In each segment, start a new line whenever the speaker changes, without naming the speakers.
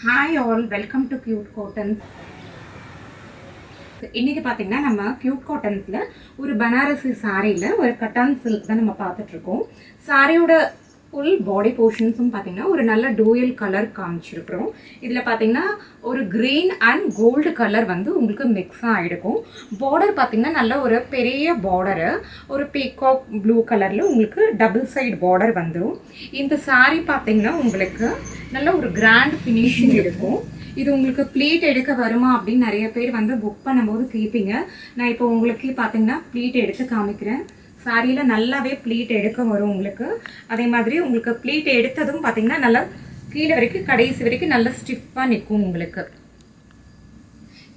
Hi all, welcome to Cute Cottons. இன்னைக்கு பாத்தீங்கன்னா நம்ம Cute Cottonsல ஒரு பனாரசி சாரியில ஒரு கட்டான் சில்க் தான் நம்ம பார்த்துட்டு இருக்கோம். சாரியோட ஃபுல் பாடி போர்ஷன்ஸும் பார்த்தீங்கன்னா ஒரு நல்ல டூயல் கலர் காமிச்சிருக்கிறோம். இதில் பார்த்தீங்கன்னா ஒரு க்ரீன் அண்ட் கோல்டு கலர் வந்து உங்களுக்கு மிக்ஸாக ஆகிருக்கும். பார்டர் பார்த்தீங்கன்னா நல்ல ஒரு பெரிய பார்டரு, ஒரு பீகாக் ப்ளூ கலரில் உங்களுக்கு டபுள் சைடு பார்டர் வந்துடும். இந்த சாரீ பார்த்தீங்கன்னா உங்களுக்கு நல்ல ஒரு கிராண்ட் ஃபினிஷிங் இருக்கும். இது உங்களுக்கு ப்ளீட் எடுக்க வருமா அப்படின்னு நிறைய பேர் வந்து புக் பண்ணும்போது கேட்பீங்க. நான் இப்போ உங்களுக்கு பார்த்தீங்கன்னா ப்ளீட் எடுத்து காமிக்கிறேன். சாரியில் நல்லாவே ப்ளீட் எடுக்க வரும் உங்களுக்கு. அதே மாதிரி உங்களுக்கு ப்ளீட் எடுத்ததும் பார்த்தீங்கன்னா நல்லா கீழே வரைக்கும் கடைசி வரைக்கும் நல்லா ஸ்டிஃபாக நிற்கும் உங்களுக்கு.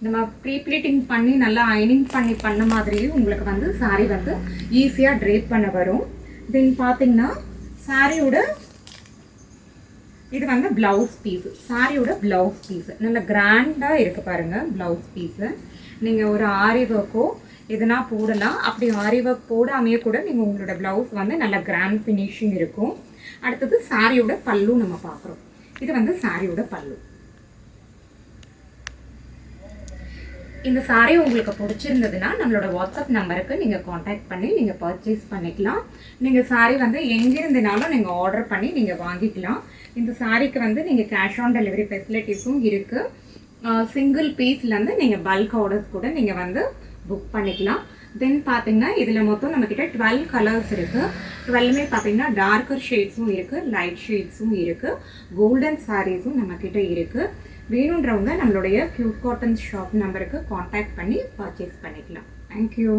நம்ம ப்ரீ ப்ளீட்டிங் பண்ணி நல்லா அயனிங் பண்ண மாதிரியும் உங்களுக்கு வந்து சாரி வந்து ஈஸியாக ட்ரேப் பண்ண வரும். தென் பார்த்தீங்கன்னா சாரியோட இது வந்து ப்ளவுஸ் பீஸு. சாரியோட ப்ளவுஸ் பீஸு நல்ல கிராண்டாக இருக்குது பாருங்கள். ப்ளவுஸ் பீஸு நீங்கள் ஒரு ஆரி ஒர்க்கோ எதுனா போடலாம். அப்படி ஆரி ஒர்க் போடாமையே கூட நீங்கள் உங்களோட ப்ளவுஸ் வந்து நல்ல கிராண்ட் ஃபினிஷிங் இருக்கும். அடுத்தது சாரியோட பல்லு நம்ம பார்க்குறோம். இது வந்து சாரியோட பல்லு. இந்த சாரி உங்களுக்கு பிடிச்சிருந்ததுன்னா நம்மளோட வாட்ஸ்அப் நம்பருக்கு நீங்கள் காண்டாக்ட் பண்ணி நீங்கள் பர்ச்சேஸ் பண்ணிக்கலாம். நீங்கள் சாரி வந்து எங்கிருந்துனாலும் நீங்கள் ஆர்டர் பண்ணி நீங்கள் வாங்கிக்கலாம். இந்த சாரிக்கு வந்து நீங்கள் கேஷ் ஆன் டெலிவரி ஃபெசிலிட்டிஸும் இருக்குது. சிங்கிள் பீஸ்லேருந்து நீங்கள் பல்க் ஆர்டர்ஸ் கூட நீங்கள் வந்து புக் பண்ணிக்கலாம். தென் பார்த்தீங்கன்னா இதில் மொத்தம் நம்மக்கிட்ட 12 கலர்ஸ் இருக்குது. 12மே பார்த்தீங்கன்னா டார்க்கர் ஷேட்ஸும் இருக்குது, லைட் ஷேட்ஸும் இருக்குது, கோல்டன் சாரீஸும் நம்மக்கிட்ட இருக்குது. வேணுன்றவங்க நம்மளுடைய Cute Cottons ஷாப் நம்பருக்கு காண்டாக்ட் பண்ணி பர்ச்சேஸ் பண்ணிக்கலாம். தேங்க்யூ.